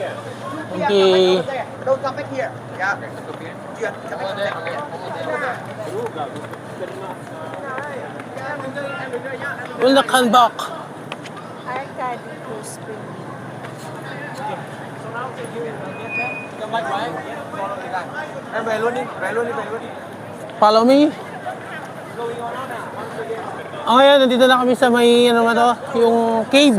Okay. Don't come back here. Yeah. Welcome back. Arcade Cruise Spring. Em về luôn đi, về luôn đi, về luôn đi. Follow me. Ngayon, nandito na kami sa may, ano ba to? Yung cave.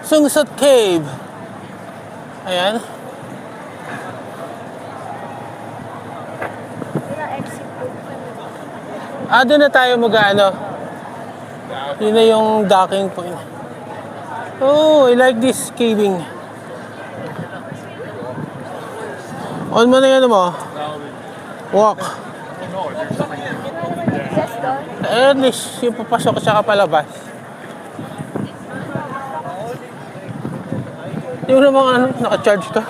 Sungsut Cave. Ayan. Ilang exit po. Doon na tayo mag-ano. Yun na yung docking point. Oh, I like this caving. On mo na yan mo. Walk. Just doon. At least yung papasok siya kapalabas. Yung namang ano, naka-charge ka.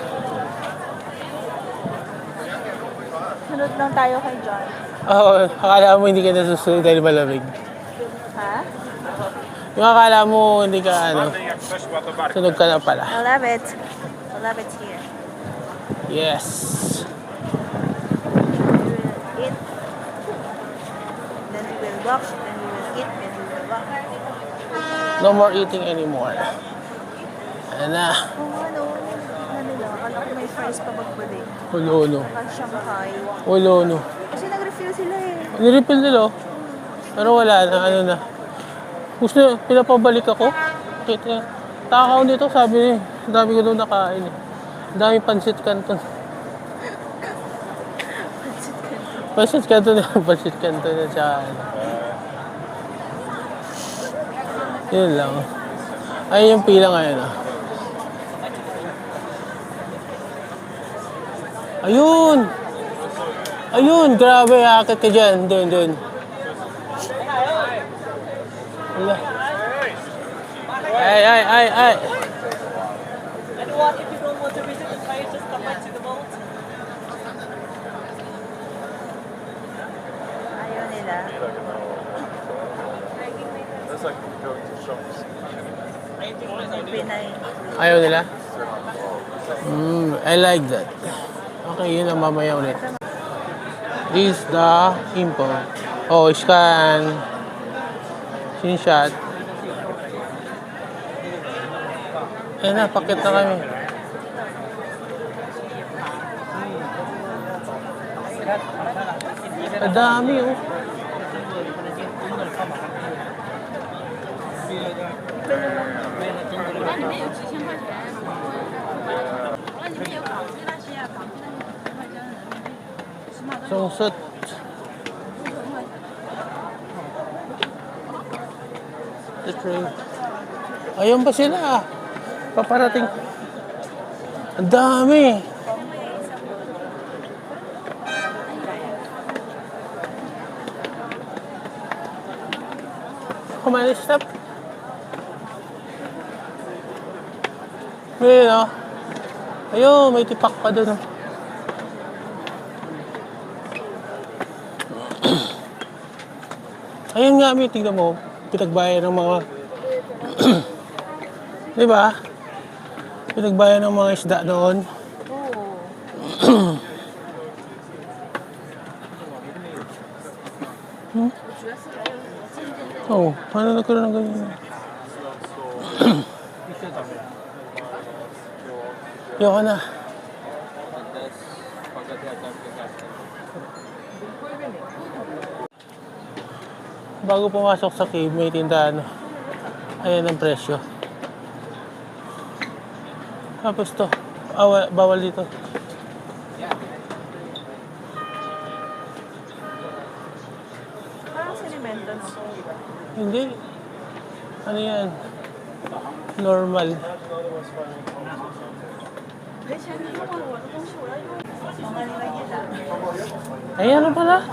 Sunod lang tayo kay John. Oo, akala mo hindi ka nasusunod dahil malamig. Ha? Yung akala mo hindi ka ano, sunog ka na pala. I love it. I love it here. Yes. We will eat. Then we will walk. Then we will eat. Then we will walk. No more eating anymore. Ayan na. Kung ano lang. Akala ko may fries pa magbalik. Ulo-ulo. Saka Shanghai. Ulo-ulo. Kasi nag-refill sila eh. Nirefill nila. Pero wala na, ano na. Gusto, pinapabalik ako. Kita, takaw nito, sabi niya. Ang dami ko doon nakain. Ang dami pansit canton. Pansit canton na, pansit canton na siya. Yun lang. Ayun yung pila ngayon ah. Ayun! Ayun! Grabe, akit ka dyan. Doon. Wala. Ay! And what if you don't want to visit the place, just come back to the boat? Ayaw nila. Pinay. Ayaw nila? I like that. Okay, yun ang mamaya ulit. This is the info. Oh, scan. Screenshot. Ayan na, pakit na kami. Ang dami oh. Sungsut. The train. Ayun ba sila? Paparating. Ang dami. Kumain stop. Ayun oh. Ayun, may tipak pa doon oh. Ayun nga, may tignan mo. Pinagbayan ng mga... Di ba? Pinagbayan ng mga isda doon. Oo. Paano nagkaroon ng ganyan? Yoko na. Bago pumasok sa cave, may tindahan. Ayan ang presyo. Tapos to. Bawal dito. Parang sinimentos. Hindi. Ano yan? Normal. Ay, ano pala?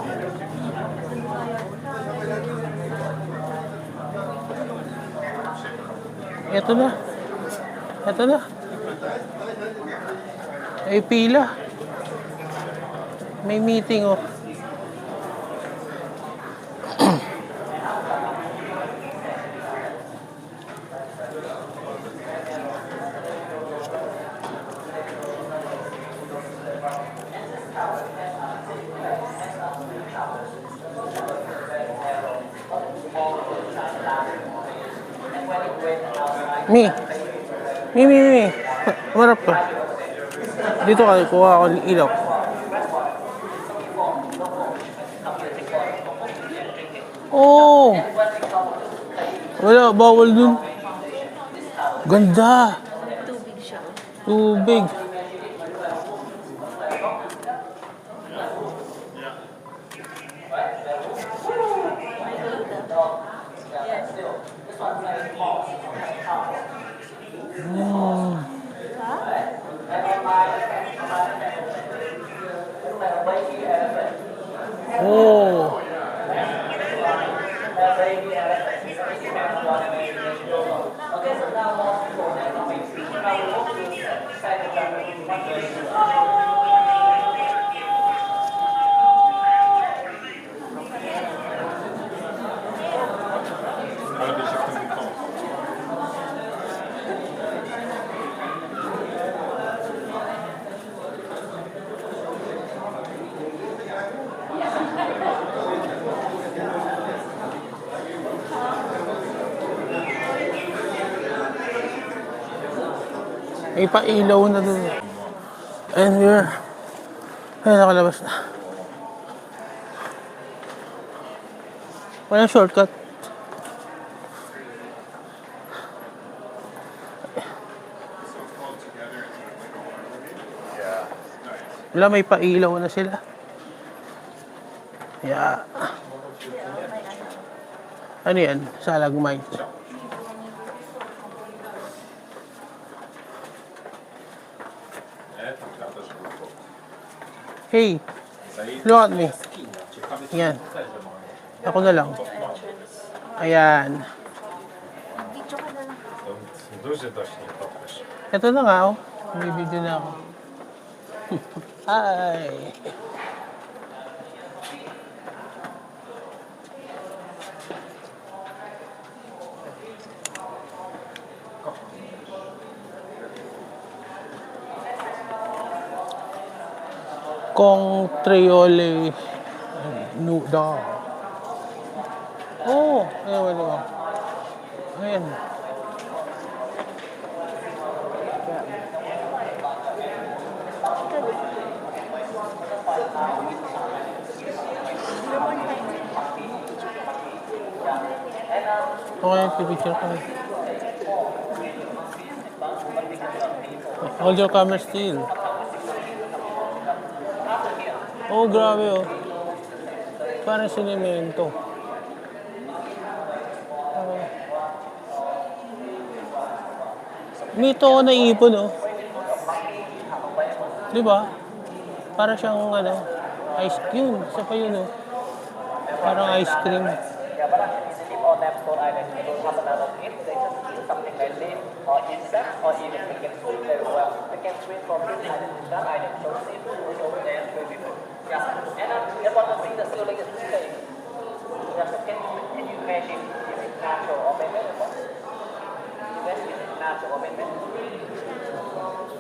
Ito na. Ay, pila. May meeting, oh. Mi. Mi. Umarap ka. Dito ka, kuha ako ng ilaw. Oh! Wala, bawal dun. Ganda. Tubig siya. Tubig. Oh. May pailaw na dun. And we're... Ay, nakalabas na. Walang shortcut. Wala, may pailaw na sila. Yeah. Ano yan? Stalagmite. Hey, look at me. Yan. Ako na lang. Ayan. Video ka na lang. Ito na nga, oh. May video na ako. Hi. Kong Triole Nuda. Oh, ayan, wala. Ayan. Okay, picture kami. Hold your camera still. Oh, grabe oh. Parang sinemento. Mito ako naipon oh. Di ba? Para siyang ano, ice cream. Isa pa yun oh. Parang ice cream. Or limestone island, you don't have a lot of it. They just eat something like leaf or insect, or even they can swim very well. They can swim from this island to that island. So seafood is over there very beautiful. Yeah. And one of the things that still like is safe. Yeah. So can you imagine if it's natural or man-made or what? Is it natural or man-made?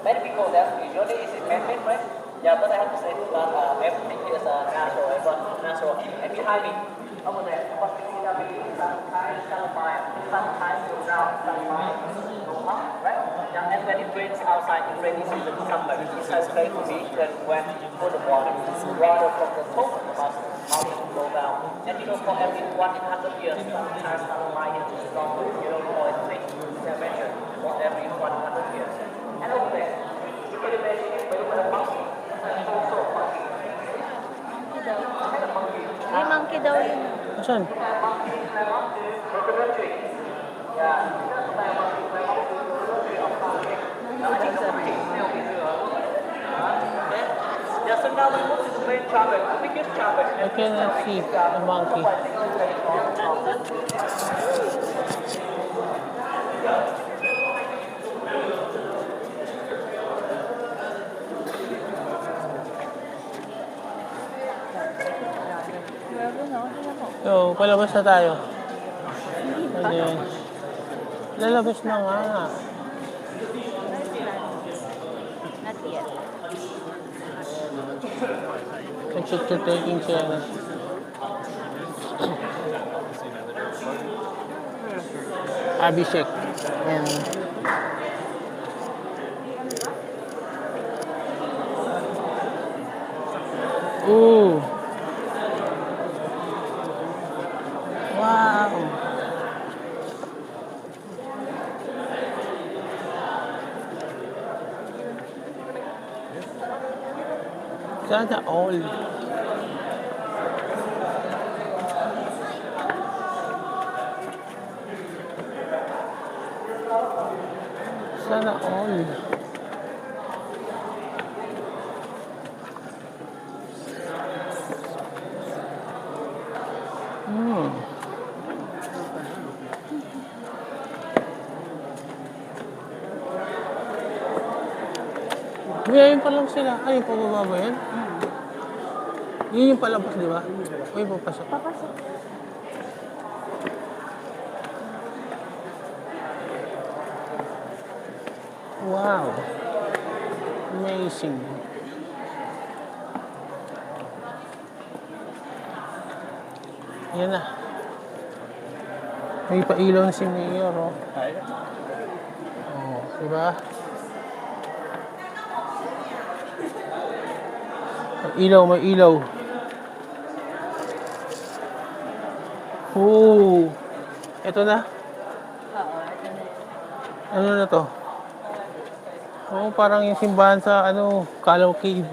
Many people ask usually is it man-made, right? Yeah, but I have to say that everything is natural. Everyone's natural. And behind me, over there, what we see that we sometimes sunfire, sometimes go down, sunfire, go up, right? Yeah, and when it rains outside in rainy season, summer, it's as great to be that when full of water from the top of the mountain go down. And you know, for every 100 years, sometimes sunfire is stronger, you know, for a thing, temperature, for every 100 years. And over there, you can imagine it, but you put a monkey, it's also a monkey. May monkey daw yun. Asan? Yeah, so now we move to the main topic, the biggest topic. I cannot see the monkey. Grabe no? Tingnan mo. Yo, palabas na tayo. Ano yan? Lalabas na nga. Not yet. Picture taking siya na. Abhishek. Ayan. Ooh. Wow. Sana all. Sana all. Ngayon pa lang sila. Ay, pababa ba yan? Yun yung palabas, di ba? O yung papasok? Papasok. Wow. Amazing. Yan na. May pailaw na si Mayor, oh. Oh, di ba? May ilaw, may ilaw. Oh. Ito na. Ano na to? Oh, parang yung simbahan sa Calao Cave.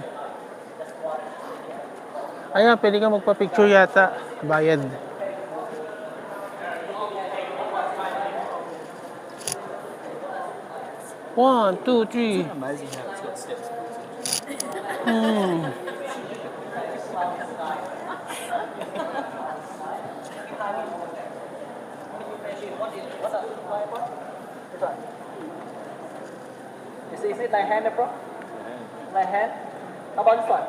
Ayan, pwede ka magpa-picture yata. Bayad. One, two, three. Amazing how it's got steps. Is it right-handed, bro? Right hand? How about this one?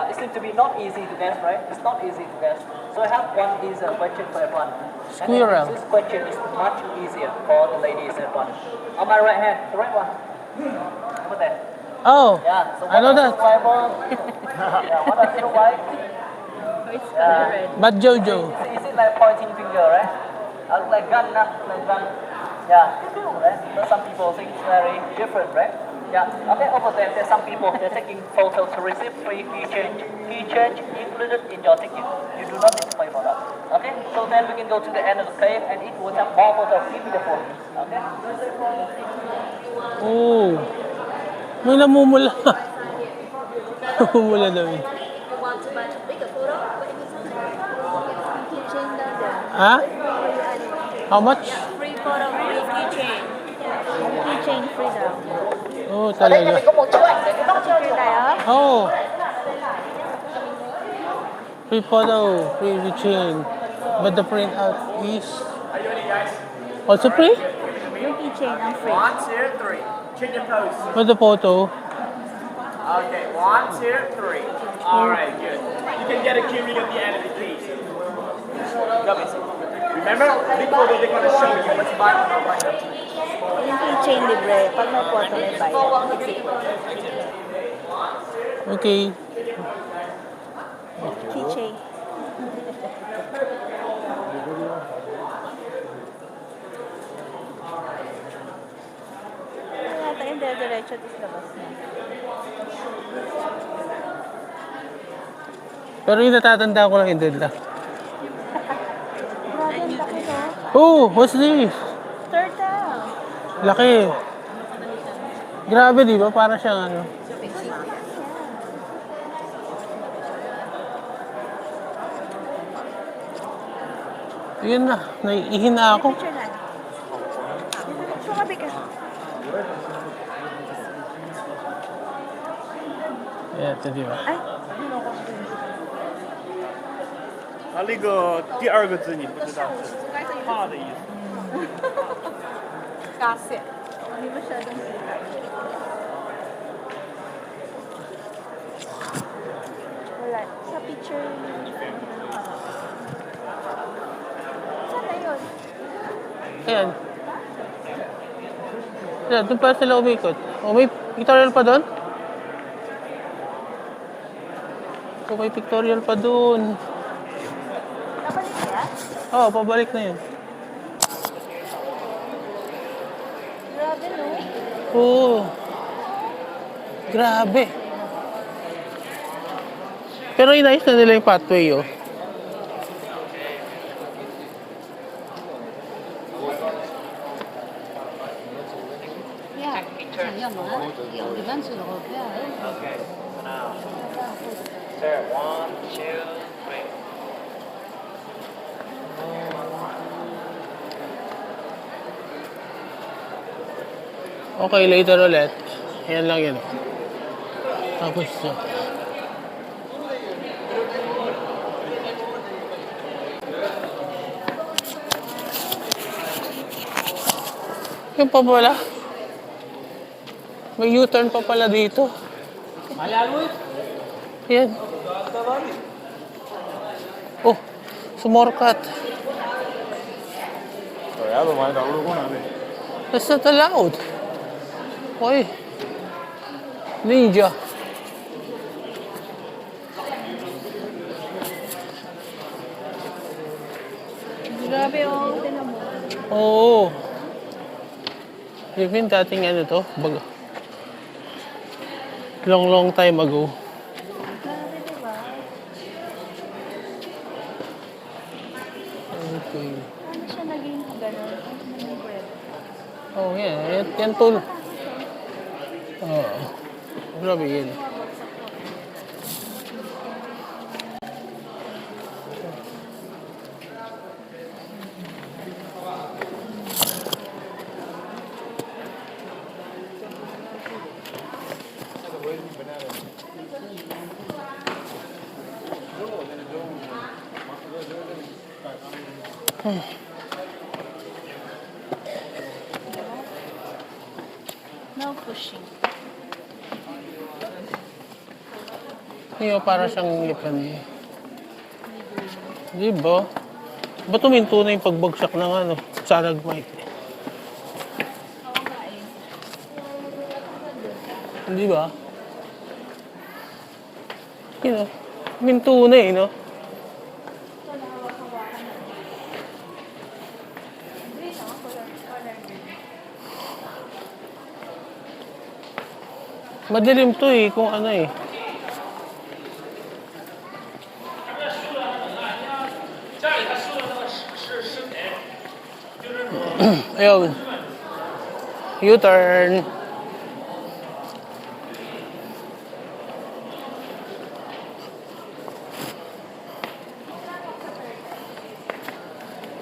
It seems to be not easy to guess, right? It's not easy to guess. So I have one easy question for everyone. Squirrel. And this question is much easier for the ladies and everyone. On my right hand, the right one. Over there. Oh, Yeah. So I know that. Yeah, what does it look like? Yeah. But Jojo. Is it like pointing finger, right? Like gun, nah? Like gun. Yeah. Right? So some people think it's very different, right? Yeah. Okay, over there, there's some people, they're taking photos to receive free key change. Key change included in your ticket. You do not need to pay for that. Okay? So then we can go to the end of the cave and it will have more photos. Give me the phone. Okay? Oh. May namumula. Namumula daw yun. You want to buy a bigger photo? But it is keychain down there. Ha? How much? Free photo, free keychain. Keychain free daw. Oh, talaga. Picture tayo? Oh. Free photo, free chain. But the print out is Are you ready, guys? also free? Yung keychain ang free. 1, 2, 3. Chicken pose. But the photo. Okay, 1, 2, 3. Alright, good. You can get a keyring at the end of the keys. Got it. Remember, before they're going to show you what's buy one or buy two. Yung keychain libre. Pag may photo, may bayad. Okay. Keychain. Yata yung diretso at labas na. Pero yung natatanda ko lang yung dead lang. Grabe, ang laki no? Oh, what's this? Turtle. Laki. Grabe, di ba? Para siyang ano. Yun na. Naiihin na ako. Picture na. Sumabi ka. Yeah, ito di ba? Ay, 它那个第二个字你不知道是怕的意思。 kasi. Hindi masyadong sikat. Wala. Sa picture. Saan na yun? Ayan. Ayan, doon pa sila umikot. O, may pictorial pa doon? So, may pictorial pa doon. Nabalik kaya? Oo, pabalik na yun. Grabe, no? Oo. Grabe. Pero inayos na nila yung pathway, oh. Yeah. 想要吗？有你们吃的我不要。 Okay, so now, sir, 1, 2, 3. Okay, later ulit. Ayan lang yun. Tapos ito. Yung pa pala. May U-turn pa pala dito. Yan. Oh, sumorkat. That's not allowed. Okay. Ninja. Grabe, oh. Tinan mo. Oo. Even dating ano to, long time ago. Grabe, diba? Okay. Ano siya naging gano'n? Ano siya naging bread? Oh, yeah. Yan tol. Oo. Grabe yun. No pushing. Yung para siyang lipan. Di ba? Ba't tuminto na yung pagbagsak ng ano, stalagmite? Oo nga eh. Di ba? You know, minto na eh, no? Madilim to eh, kung ano eh. Ayun. U-turn.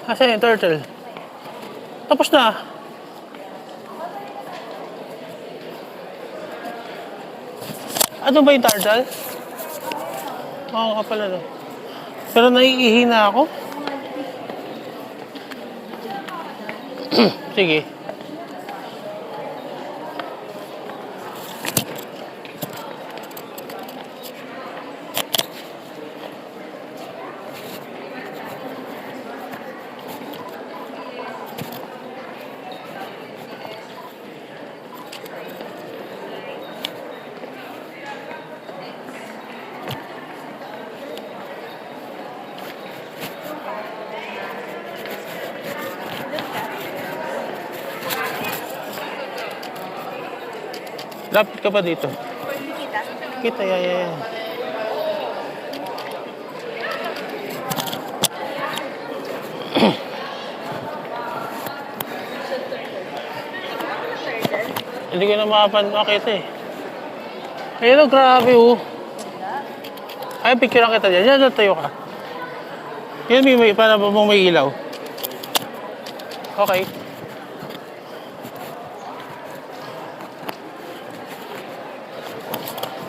Asan yung turtle? Tapos na. Ano ba yung turtle? Oo ka pala no. Pero naiihi na ako. Sige. Lapit ka pa dito. Kita, yeah. Hindi ko na makita eh. Ayun o, grabe oh. Ay, picture lang kita dyan. Yan, tayo ka. Yan, para ba mong may ilaw? Okay.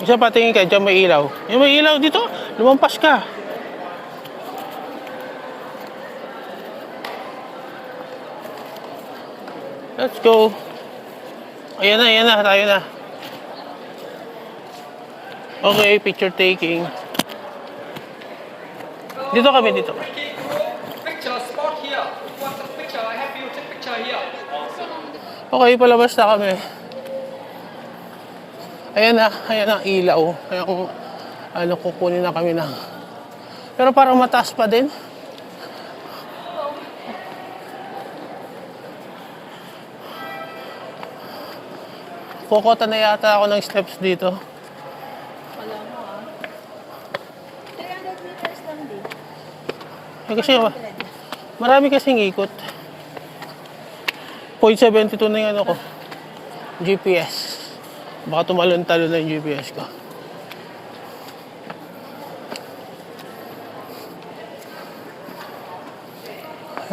Isa patingin ka, dyan may ilaw. Yung may ilaw dito, lumampas ka. Let's go. Ayan na, tayo na. Okay, picture taking. Dito kami, dito. Picture spot here. Want the picture? I have you take picture here. Okay, palabas na kami. Ayan ang ilaw. Kaya kung kukunin na kami na. Pero parang mataas pa din. Kukuta na yata ako ng steps dito. Wala mo ah. 300 meters lang din. Kasi marami kasing ikot. 0.72 na yung ano ko. GPS. Baka tumalon-talon na yung GPS ko.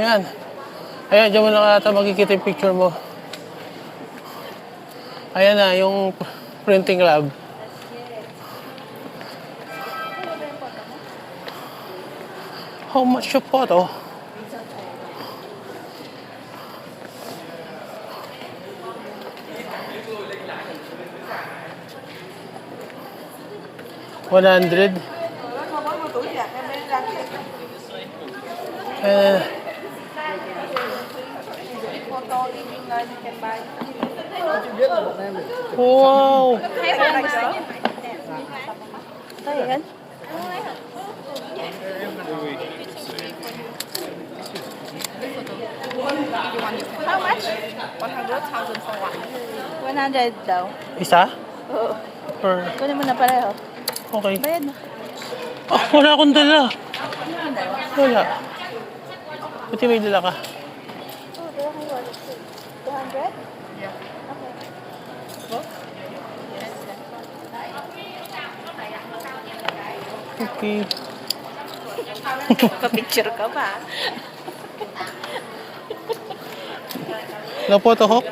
Ayan. Ayan, dyan mo na ata makikita yung picture mo. Ayan na, yung printing lab. How much your photo? $100. Wow! Ayan. How much? 100,000 for one. 100 daw. Isa? Oo. Or, Kunin mo na pareho. okay. Bayad mo. Ah, wala akong dala. Wala. Buti may dala ka. Oh, dala kang wallet. 200? Yeah. Okay. Pa-picture ka pa. Na-photohawk?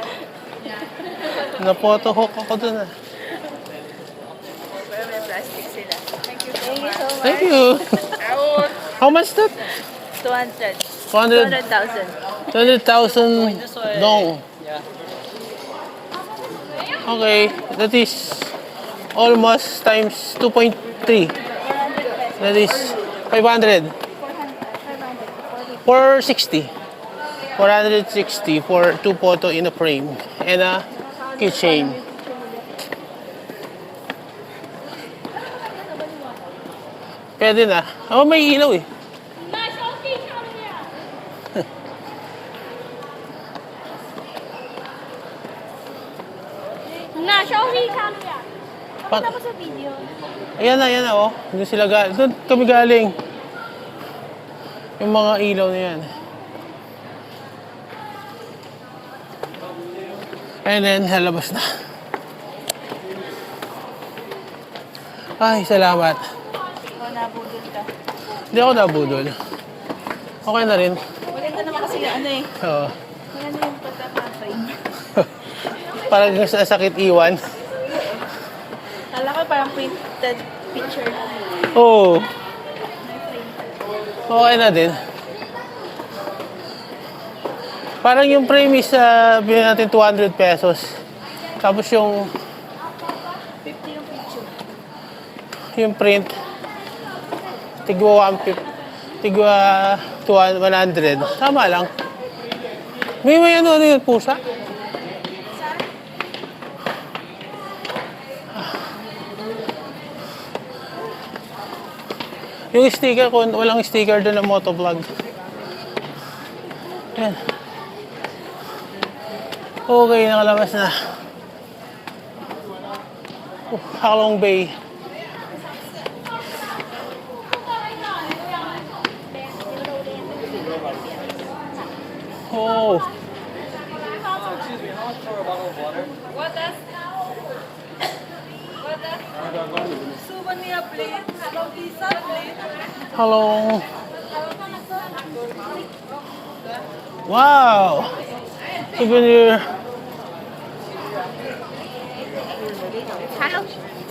Na-photohawk ako dun ah. May plastic sila. Thank you so much. Thank you. How much that? 200. 200. 200,000. 200,000 dong. Okay, that is almost times 2.3. That is 500. 460. 460 for 2 photo in a frame and a keychain. Pwede na. Oh, may ilaw eh. Pakita mo sa video. Ayan na, oh. Doon sila doon kami galing. Yung mga ilaw na yan. And then, halabas na. Ay, salamat. Ikaw nabudol ka. Hindi ako nabudol. Okay na rin. Maganda naman kasi yung ano eh. Oo. Maganda yung pagkaka-frame. Parang sa sakit iwan. Kala ko parang printed picture lang. Oo. Okay na din. Parang yung frame is, bilhin natin 200 pesos. Tapos yung 50 yung picture. yung print, tigwa 150, tigwa 100. Tama lang. May ano yun, pusa? Yung sticker, kung walang sticker doon ng motovlog. Yan. Okay, nakalabas na. Halong Bay. Oh. Souvenir plate. Hello Pizza plate. Hello. Wow. Souvenir.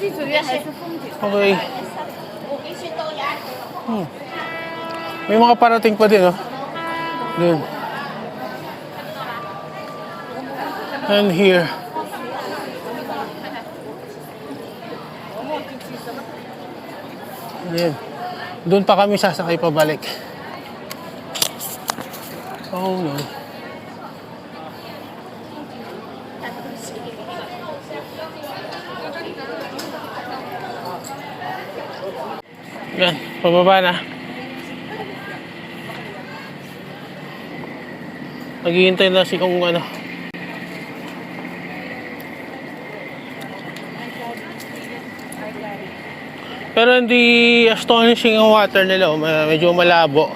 记主页还是风景？ Okay. May mga parating pa din, oh. Dun. And here. Ayan. Doon pa kami sasakay pabalik. Oh no. Yan, pababa na. Naghihintay na si kung ano. Pero hindi astonishing ang water nila. Oh. Medyo malabo.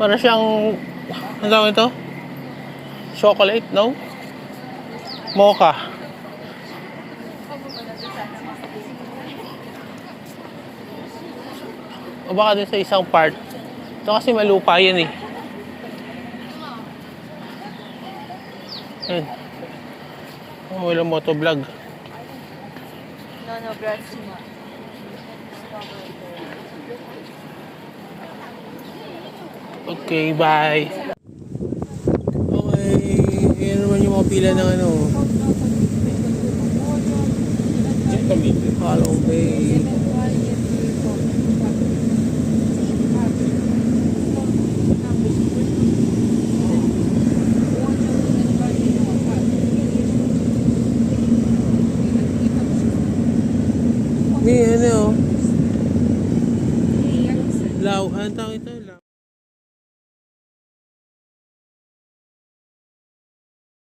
Para siyang, ano tawag ito? Chocolate, no? Mocha. O baka din sa isang part. Ito kasi malupa yan eh. Ayun. Oh, walang motovlog. No, grass mo. Okay, bye. Okay, yan naman yung mga pila ng ano. Halong Bay. May ano, anong tawag ito?